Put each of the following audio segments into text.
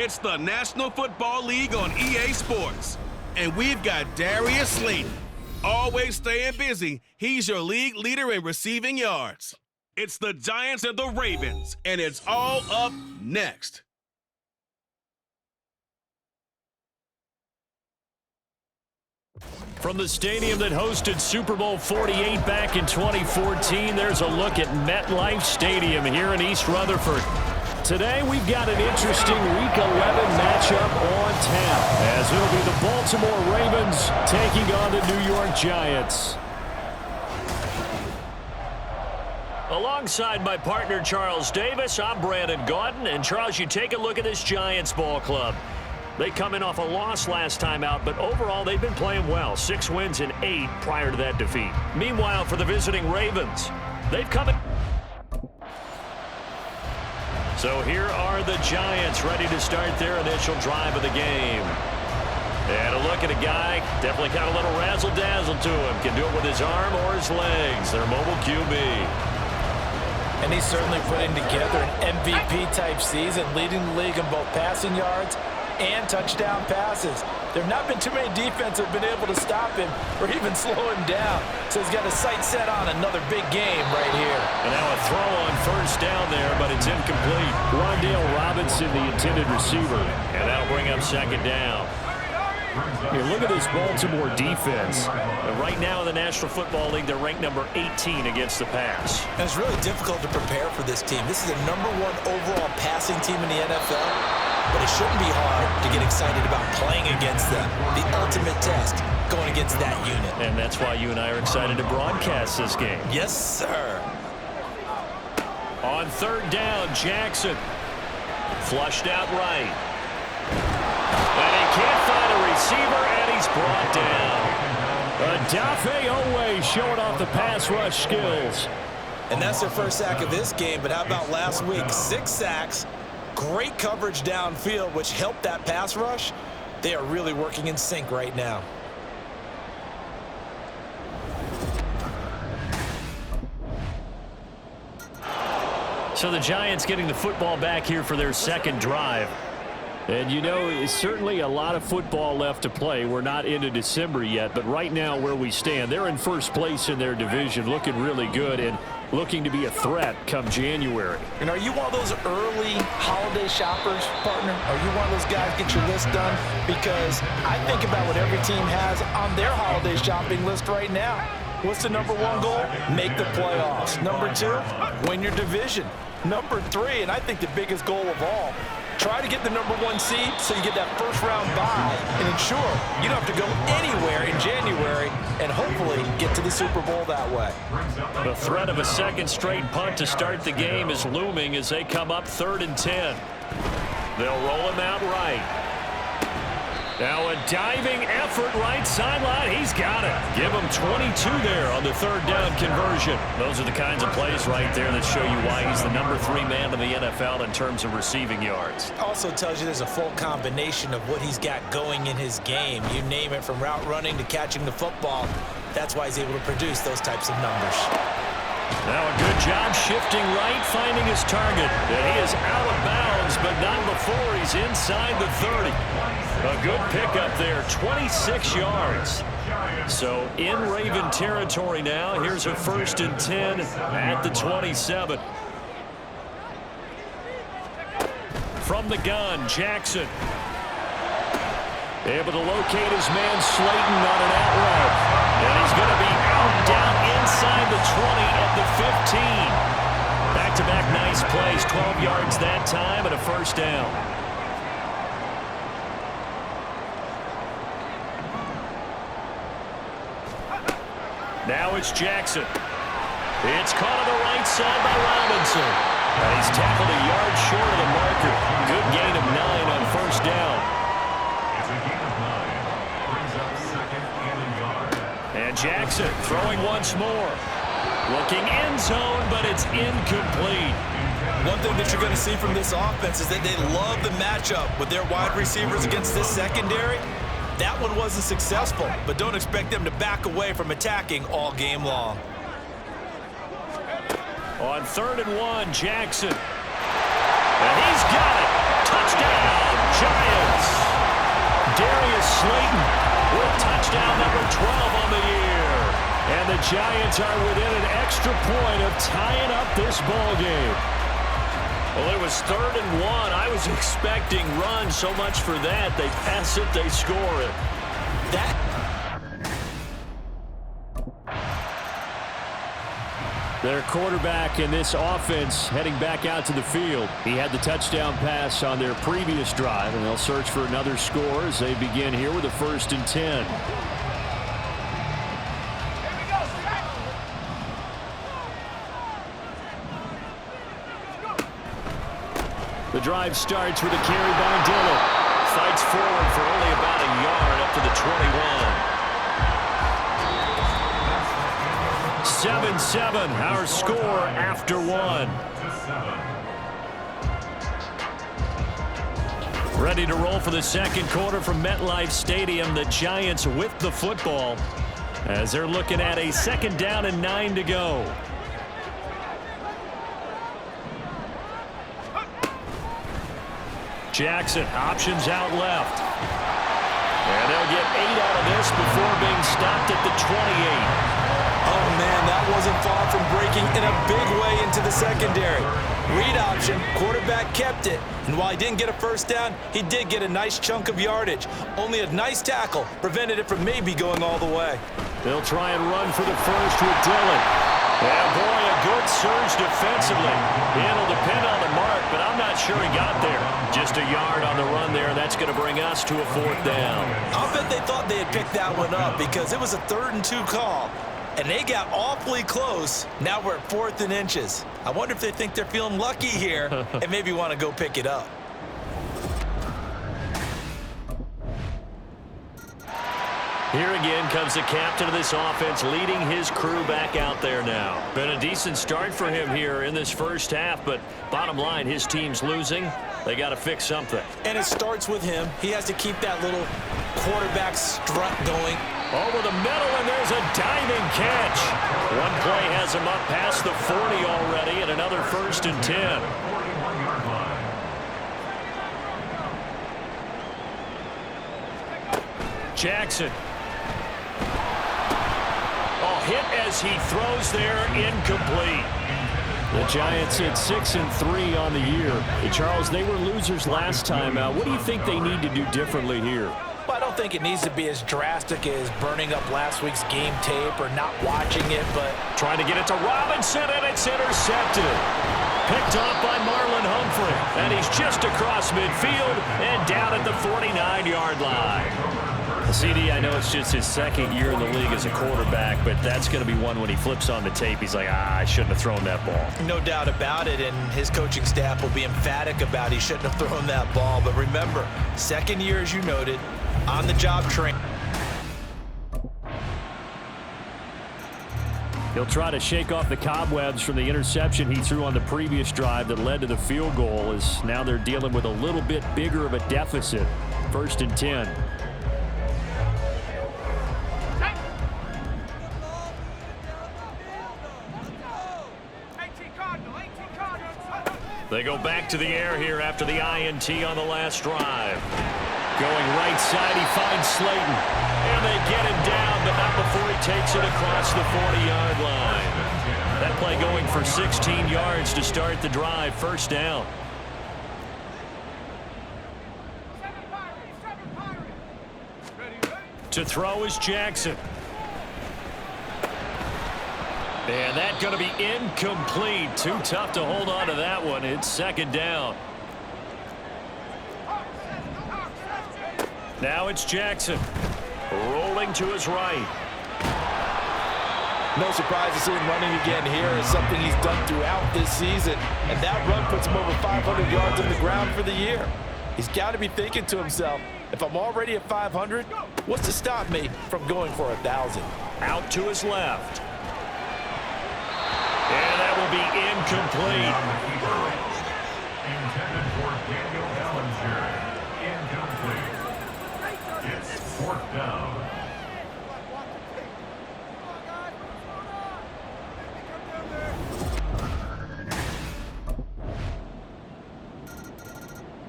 It's the National Football League on EA Sports. And we've got Darius Slayton. Always staying busy, he's your league leader in receiving yards. It's the Giants and the Ravens, and it's all up next. From the stadium that hosted Super Bowl 48 back in 2014, there's a look at MetLife Stadium here in East Rutherford. Today, we've got an interesting Week 11 matchup on tap, as it'll be the Baltimore Ravens taking on the New York Giants. Alongside my partner, Charles Davis, I'm Brandon Gaudin. And, Charles, you take a look at this Giants ball club. They come in off a loss last time out, but overall they've been playing well. 6 wins and 8 prior to that defeat. Meanwhile, for the visiting Ravens, they've come in. So here are the Giants ready to start their initial drive of the game. And a look at a guy, definitely got a little razzle-dazzle to him. Can do it with his arm or his legs. Their mobile QB. And he's certainly putting together an MVP-type season, leading the league in both passing yards and touchdown passes. There have not been too many defenses that have been able to stop him or even slow him down. So he's got his sight set on another big game right here. And now a throw on first down there, but it's incomplete. Rondale Robinson, the intended receiver. And that'll bring up second down. Here, look at this Baltimore defense. Right now in the National Football League, they're ranked number 18 against the pass. And it's really difficult to prepare for this team. This is the #1 overall passing team in the NFL. But it shouldn't be hard to get excited about playing against them. The ultimate test, going against that unit. And that's why you and I are excited to broadcast this game. Yes, sir. On third down, Jackson. Flushed out right. And he can't find a receiver, and he's brought down. Odafe Oweh showing off the pass rush skills. And that's their first sack of this game, but how about last week? 6 sacks. Great coverage downfield, which helped that pass rush. They are really working in sync right now. So the Giants getting the football back here for their second drive. And, you know, it's certainly a lot of football left to play. We're not into December yet, but right now where we stand, they're in first place in their division, looking really good and looking to be a threat come January. And are you one of those early holiday shoppers, partner? Are you one of those guys get your list done? Because I think about what every team has on their holiday shopping list right now. What's the #1 goal? Make the playoffs. #2, win your division. #3, and I think the biggest goal of all, try to get the #1 seed so you get that first-round bye and ensure you don't have to go anywhere in January and hopefully get to the Super Bowl that way. The threat of a second straight punt to start the game is looming as they come up 3rd and 10. They'll roll him out right. Now a diving effort right sideline. He's got it. Give him 22 there on the 3rd down conversion. Those are the kinds of plays right there that show you why he's the #3 man in the NFL in terms of receiving yards. Also tells you there's a full combination of what he's got going in his game. You name it, from route running to catching the football. That's why he's able to produce those types of numbers. Now a good job shifting right, finding his target. And he is out of bounds, but not before he's inside the 30. A good pickup there, 26 yards. So in Raven territory now. Here's a 1st and 10 at the 27. From the gun, Jackson. Able to locate his man Slayton on an out route. And he's going to be out down inside the 20 at the 15. Back-to-back nice plays, 12 yards that time and a 1st down. Now it's Jackson. It's caught on the right side by Robinson. And he's tackled a yard short of the marker. Good gain of 9 on 1st down. And Jackson throwing once more. Looking end zone, but it's incomplete. One thing that you're going to see from this offense is that they love the matchup with their wide receivers against this secondary. That one wasn't successful, but don't expect them to back away from attacking all game long. On 3rd and 1, Jackson. And he's got it. Touchdown, Slayton with touchdown number 12 on the year. And the Giants are within an extra point of tying up this ball game. Well, it was 3rd and 1. I was expecting run, so much for that. They pass it, they score it. Their quarterback in this offense heading back out to the field. He had the touchdown pass on their previous drive, and they'll search for another score as they begin here with a 1st and 10. The drive starts with a carry by Dillon. Fights forward for only about a yard up to the 21. 7-7, our score after 1. Ready to roll for the second quarter from MetLife Stadium. The Giants with the football as they're looking at a 2nd down and 9 to go. Jackson, options out left. And they'll get 8 out of this before being stopped at the 28. Oh, man, that wasn't far from breaking in a big way into the secondary. Read option, quarterback kept it, and while he didn't get a 1st down, he did get a nice chunk of yardage. Only a nice tackle prevented it from maybe going all the way. They'll try and run for the first with Dillon. And boy, a good surge defensively. It'll depend on the mark, but I'm not sure he got there. Just a yard on the run there. That's going to bring us to a 4th down. I'll bet they thought they had picked that one up because it was a 3rd and 2 call. And they got awfully close. Now we're at 4th and inches. I wonder if they think they're feeling lucky here and maybe want to go pick it up. Here again comes the captain of this offense, leading his crew back out there now. Been a decent start for him here in this first half, but bottom line, his team's losing. They got to fix something. And it starts with him. He has to keep that little quarterback strut going. Over the middle, and there's a diving catch. One play has him up past the 40 already, and another 1st and 10. Jackson. Oh, hit as he throws there, incomplete. The Giants at 6-3 on the year. Hey, Charles, they were losers last time out. What do you think they need to do differently here? Well, I don't think it needs to be as drastic as burning up last week's game tape or not watching it, but trying to get it to Robinson, and it's intercepted. Picked off by Marlon Humphrey, and he's just across midfield and down at the 49-yard line. CD, I know it's just his 2nd year in the league as a quarterback, but that's going to be one when he flips on the tape. He's like, I shouldn't have thrown that ball. No doubt about it, and his coaching staff will be emphatic about he shouldn't have thrown that ball. But remember, 2nd year, as you noted, on-the-job training. He'll try to shake off the cobwebs from the interception he threw on the previous drive that led to the field goal, as now they're dealing with a little bit bigger of a deficit. 1st and 10. They go back to the air here after the INT on the last drive. Going right side, he finds Slayton. And they get him down, but not before he takes it across the 40-yard line. That play going for 16 yards to start the drive. 1st down. To throw is Jackson. And that's going to be incomplete. Too tough to hold on to that one. It's 2nd down. Now it's Jackson. Rolling to his right. No surprise to see him running again here. It's something he's done throughout this season. And that run puts him over 500 yards on the ground for the year. He's got to be thinking to himself, if I'm already at 500, what's to stop me from going for 1,000? Out to his left. And that will be incomplete. Intended for Daniel Bellinger. Incomplete. It's 4th down.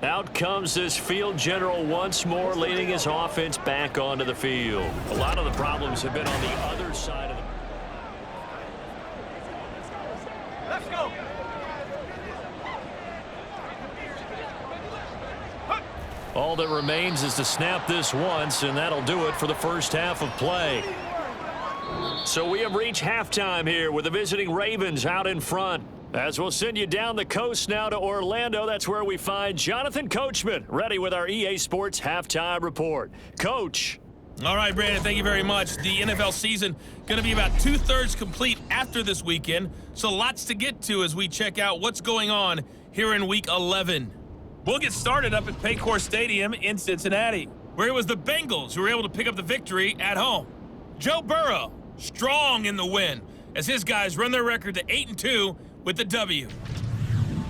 Out comes this field general once more, leading his offense back onto the field. A lot of the problems have been on the other side of the... Let's go. All that remains is to snap this once, and that'll do it for the first half of play. So we have reached halftime here with the visiting Ravens out in front. As we'll send you down the coast now to Orlando, that's where we find Jonathan Coachman, ready with our EA Sports Halftime Report. Coach. All right, Brandon, thank you very much. The NFL season going to be about 2/3 complete after this weekend, so lots to get to as we check out what's going on here in Week 11. We'll get started up at Paycor Stadium in Cincinnati, where it was the Bengals who were able to pick up the victory at home. Joe Burrow, strong in the win, as his guys run their record to 8-2 with the W.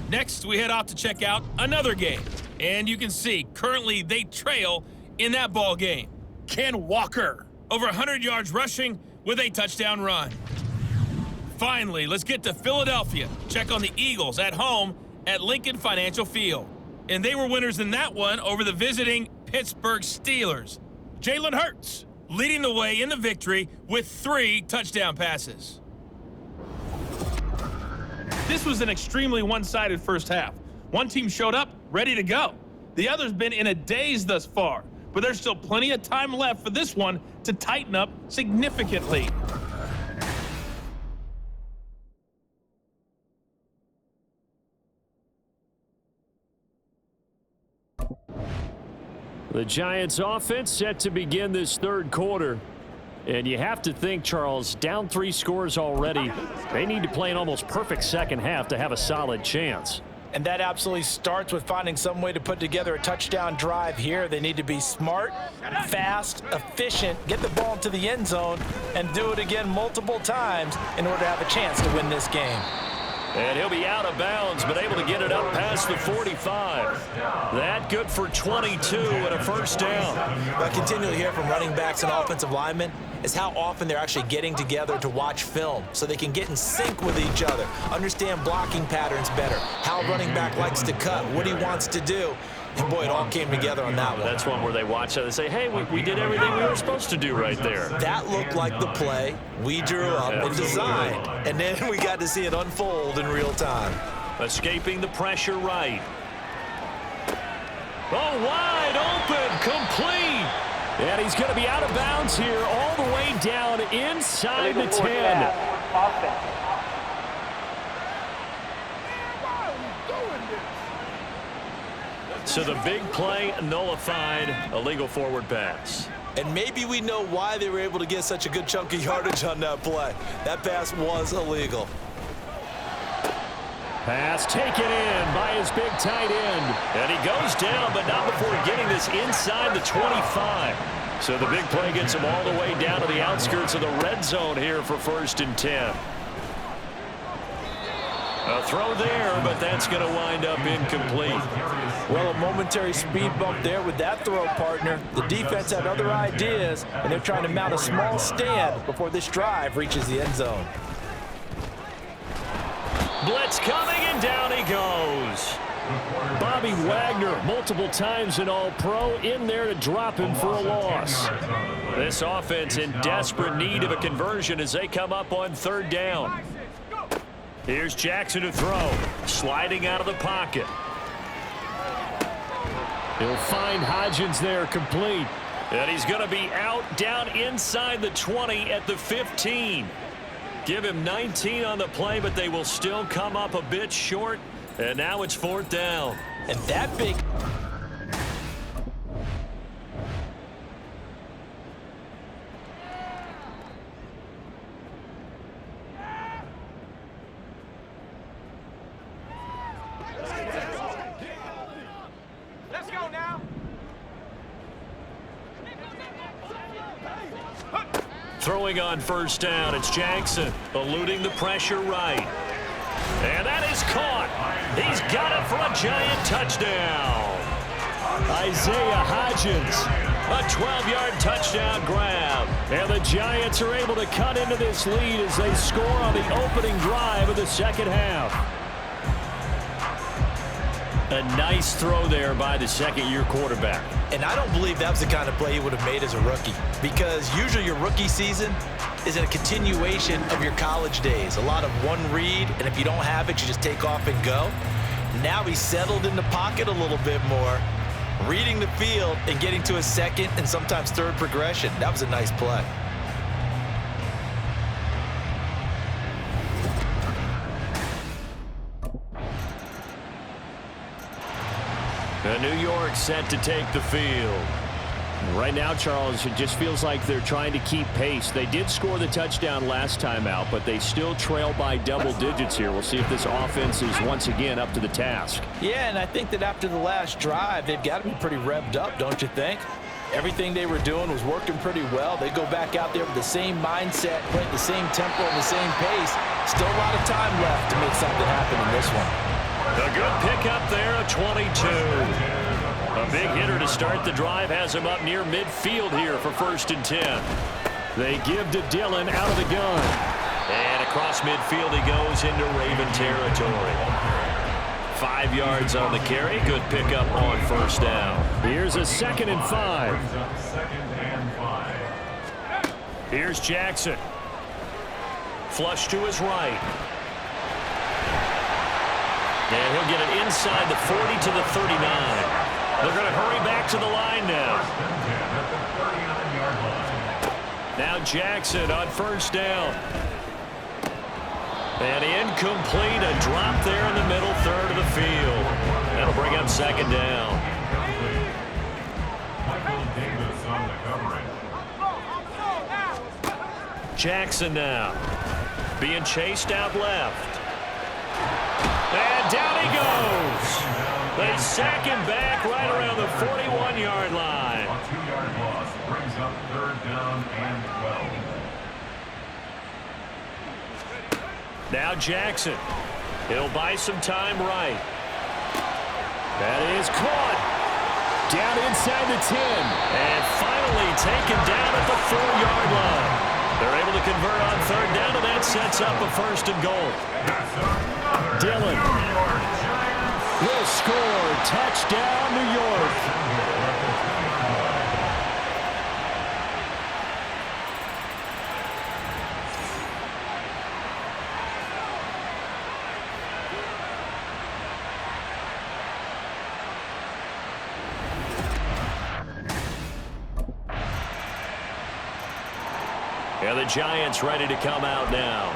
Next, we head off to check out another game, and you can see currently they trail in that ball game. Ken Walker, over 100 yards rushing with a touchdown run. Finally, let's get to Philadelphia. Check on the Eagles at home at Lincoln Financial Field. And they were winners in that one over the visiting Pittsburgh Steelers. Jalen Hurts leading the way in the victory with 3 touchdown passes. This was an extremely one-sided first half. One team showed up ready to go. The other's been in a daze thus far, but there's still plenty of time left for this one to tighten up significantly. The Giants offense set to begin this third quarter. And you have to think, Charles, down 3 scores already. They need to play an almost perfect second half to have a solid chance. And that absolutely starts with finding some way to put together a touchdown drive here. They need to be smart, fast, efficient, get the ball into the end zone, and do it again multiple times in order to have a chance to win this game. And he'll be out of bounds, but able to get it up past the 45. That good for 22 and a first down. What I continually hear from running backs and offensive linemen is how often they're actually getting together to watch film so they can get in sync with each other, understand blocking patterns better, how a running back likes to cut, what he wants to do. And boy, it all came together on that one. That's one where they watch it and say, hey, we did everything we were supposed to do right there. That looked like the play we drew up and designed. And then we got to see it unfold in real time. Escaping the pressure right. Oh, wide open, complete. And he's going to be out of bounds here all the way down inside the 10. So the big play nullified, illegal forward pass. And maybe we know why they were able to get such a good chunk of yardage on that play. That pass was illegal. Pass taken in by his big tight end. And he goes down, but not before getting this inside the 25. So the big play gets him all the way down to the outskirts of the red zone here for 1st and 10. A throw there, but that's going to wind up incomplete. Well, a momentary speed bump there with that throw, partner. The defense had other ideas, and they're trying to mount a small stand before this drive reaches the end zone. Blitz coming, and down he goes. Bobby Wagner, multiple times an All-Pro, in there to drop him for a loss. This offense in desperate need of a conversion as they come up on 3rd down. Here's Jackson to throw, sliding out of the pocket. He'll find Hodgins there, complete. And he's going to be out down inside the 20 at the 15. Give him 19 on the play, but they will still come up a bit short. And now it's 4th down. And that big... Let's go now. Throwing on 1st down, it's Jackson, eluding the pressure right. And that is caught. He's got it for a Giant touchdown. Isaiah Hodgins, a 12-yard touchdown grab. And the Giants are able to cut into this lead as they score on the opening drive of the second half. A nice throw there by the second-year quarterback. And I don't believe that was the kind of play he would have made as a rookie, because usually your rookie season is a continuation of your college days. A lot of one read, and if you don't have it, you just take off and go. Now he's settled in the pocket a little bit more, reading the field and getting to his second and sometimes third progression. That was a nice play. New York set to take the field. Right now, Charles, it just feels like they're trying to keep pace. They did score the touchdown last time out, but they still trail by double digits here. We'll see if this offense is once again up to the task. Yeah, and I think that after the last drive, they've got to be pretty revved up, don't you think? Everything they were doing was working pretty well. They go back out there with the same mindset, play at the same tempo and the same pace. Still a lot of time left to make something happen in this one. A good pickup there, a 22. A big hitter to start the drive has him up near midfield here for 1st and 10. They give to Dillon out of the gun. And across midfield he goes into Raven territory. 5 yards on the carry. Good pickup on 1st down. Here's a 2nd and 5. Here's Jackson. Flush to his right. And he'll get it inside the 40 to the 39. They're going to hurry back to the line now. Now Jackson on 1st down. And incomplete, a drop there in the middle third of the field. That'll bring up 2nd down. Jackson now. Being chased out left. And down he goes. They sack him back right around the 41-yard line. A 2-yard loss brings up 3rd down and 12. Now Jackson. He'll buy some time right. That is caught. Down inside the 10. And finally taken down at the 4-yard line. They're able to convert on 3rd down, and that sets up a 1st and goal. Dillon will score. Touchdown, New York. And the Giants ready to come out now.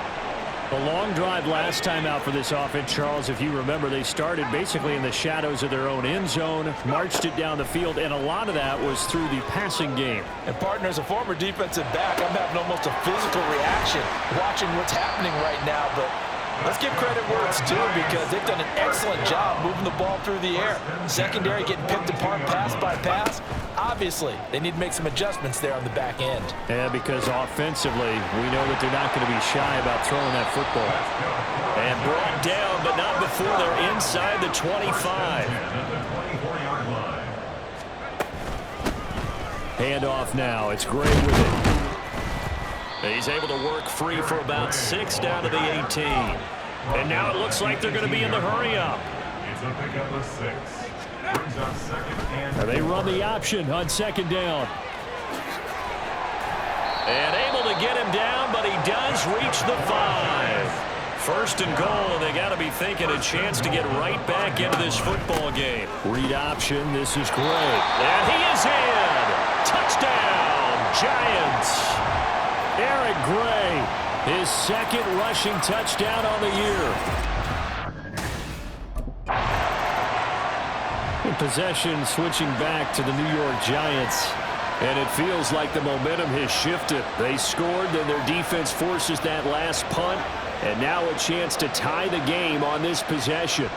A long drive last time out for this offense, Charles. If you remember, they started basically in the shadows of their own end zone, marched it down the field, and a lot of that was through the passing game. And, partner, as a former defensive back, I'm having almost a physical reaction watching what's happening right now. But let's give credit where it's due, because they've done an excellent job moving the ball through the air. Secondary getting picked apart pass by pass. Obviously, they need to make some adjustments there on the back end. Yeah, because offensively, we know that they're not going to be shy about throwing that football. And brought down, but not before they're inside the 25. Handoff now. It's Gray with it. He's able to work free for about 6 down to the 18. And now it looks like they're going to be in the hurry-up. It's a pickup of 6. Brings up 2nd and They run the option on 2nd down. And able to get him down, but he does reach the 5. 1st and goal, and they got to be thinking a chance to get right back into this football game. Read option, this is great. And he is in. Touchdown, Giants. Eric Gray, his 2nd rushing touchdown on the year. Possession switching back to the New York Giants. And it feels like the momentum has shifted. They scored, then their defense forces that last punt. And now a chance to tie the game on this possession.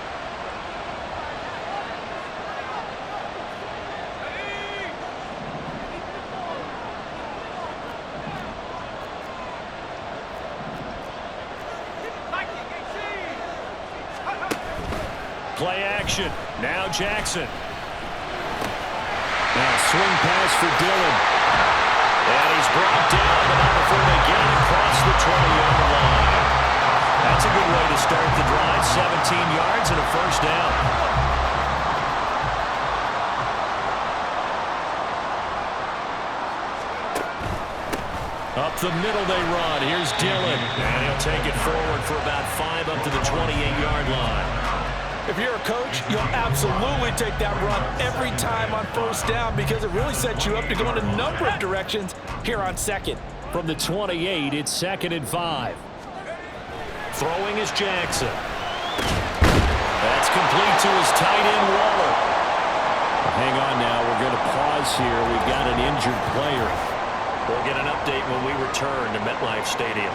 Play action. Now Jackson. Now swing pass for Dillon. And he's brought down, but not before they get it across the 20-yard line. That's a good way to start the drive. 17 yards and a 1st down. Up the middle they run. Here's Dillon. And he'll take it forward for about 5 up to the 28-yard line. If you're a coach, you'll absolutely take that run every time on first down because it really sets you up to go in a number of directions here on second. From the 28, it's 2nd and 5. Throwing is Jackson. That's complete to his tight end, Waller. Hang on now. We're going to pause here. We've got an injured player. We'll get an update when we return to MetLife Stadium.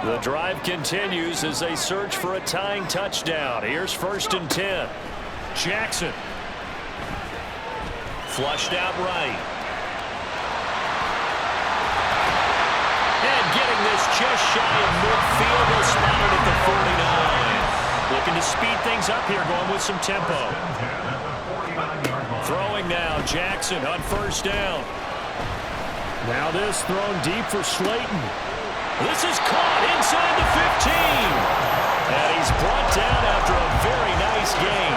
The drive continues as they search for a tying touchdown. Here's 1st and 10. Jackson. Flushed out right. And getting this just shy of midfield. They'll spot it at the 49. Looking to speed things up here, going with some tempo. Throwing now, Jackson on 1st down. Now this thrown deep for Slayton. This is caught inside the 15. And he's brought down after a very nice gain.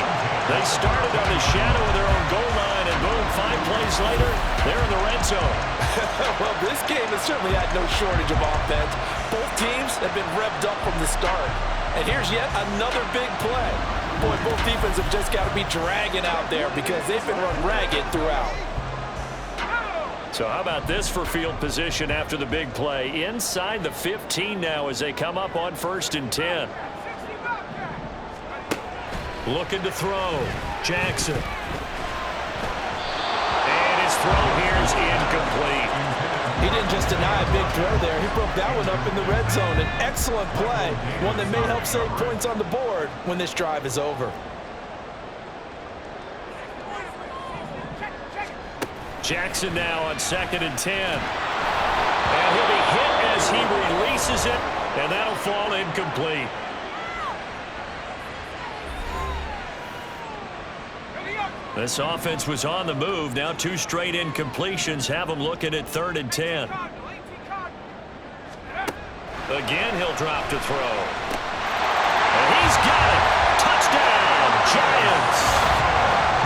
They started on the shadow of their own goal line, and boom, 5 plays later, they're in the red zone. Well, this game has certainly had no shortage of offense. Both teams have been revved up from the start. And here's yet another big play. Boy, both defenses have just got to be dragging out there because they've been run ragged throughout. So how about this for field position after the big play? Inside the 15 now as they come up on 1st and 10. Looking to throw. Jackson. And his throw here is incomplete. He didn't just deny a big throw there. He broke that one up in the red zone. An excellent play, one that may help save points on the board when this drive is over. Jackson now on 2nd and 10. And he'll be hit as he releases it, and that'll fall incomplete. This offense was on the move. Now 2 straight incompletions have them looking at 3rd and 10. Again, he'll drop to throw. And he's got it. Touchdown, Giants.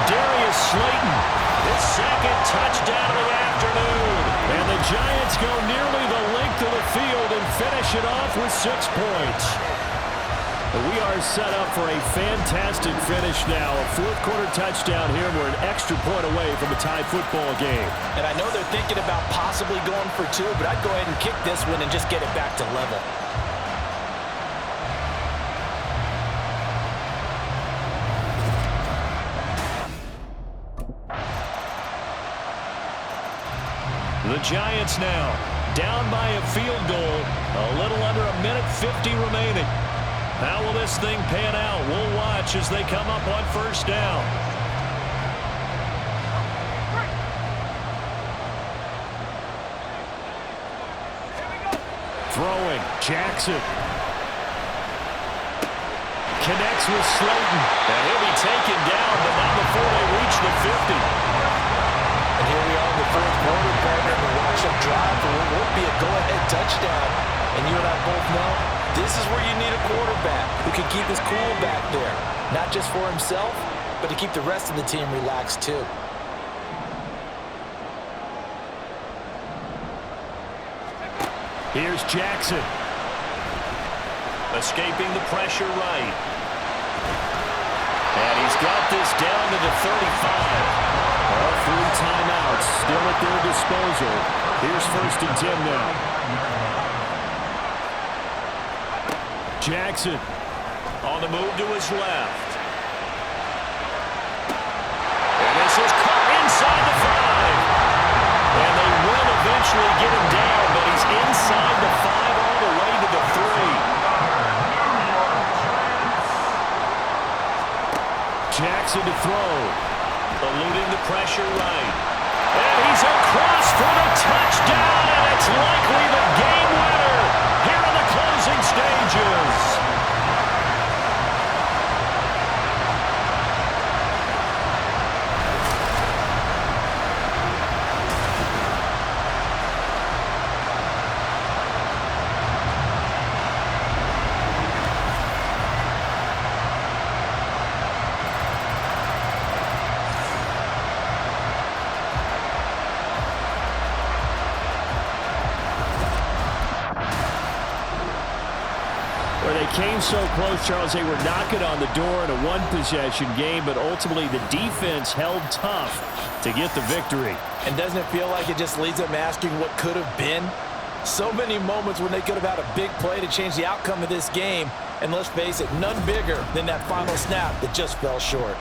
Darius Slayton, his 2nd touchdown of the afternoon. And the Giants go nearly the length of the field and finish it off with 6 points. We are set up for a fantastic finish now. A 4th-quarter touchdown here. We're an extra point away from a tie football game. And I know they're thinking about possibly going for 2, but I'd go ahead and kick this one and just get it back to level. The Giants now down by a field goal. A little under a minute 50 remaining. How will this thing pan out? We'll watch as they come up on 1st down. Throwing, Jackson. Connects with Slayton. And he'll be taken down, but not before they reach the 50. And here we are in the 4th quarter, partner, to watch them drive for what would be a go-ahead touchdown. And you and I both know this is where you need a quarterback who can keep his cool back there. Not just for himself, but to keep the rest of the team relaxed too. Here's Jackson. Escaping the pressure right. And he's got this down to the 35. All 3 timeouts still at their disposal. Here's 1st and 10 now. Jackson on the move to his left. And this is caught inside the 5. And they will eventually get him down, but he's inside the 5 all the way to the 3. Jackson to throw. Eluding the pressure right. And he's across for the touchdown, and it's likely the game winner here in the closing stages. came so close, Charles. They were knocking on the door in a one-possession game, but ultimately the defense held tough to get the victory. And doesn't it feel like it just leads them asking what could have been? So many moments when they could have had a big play to change the outcome of this game. And let's face it, none bigger than that final snap that just fell short.